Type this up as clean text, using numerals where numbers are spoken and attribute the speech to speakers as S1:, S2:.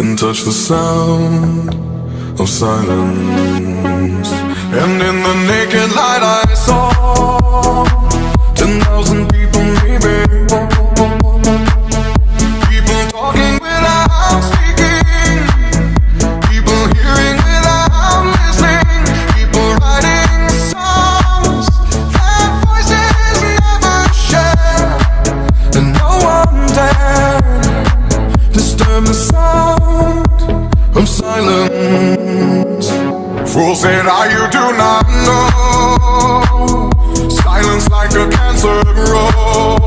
S1: and touch the sound of silence. And in the naked light I saw 10,000 people maybe, people talking without speaking, people hearing without listening, people writing songs that voices never share, and no one dared disturb the sound of silence. Fools said, you do not know, silence like a cancer grows.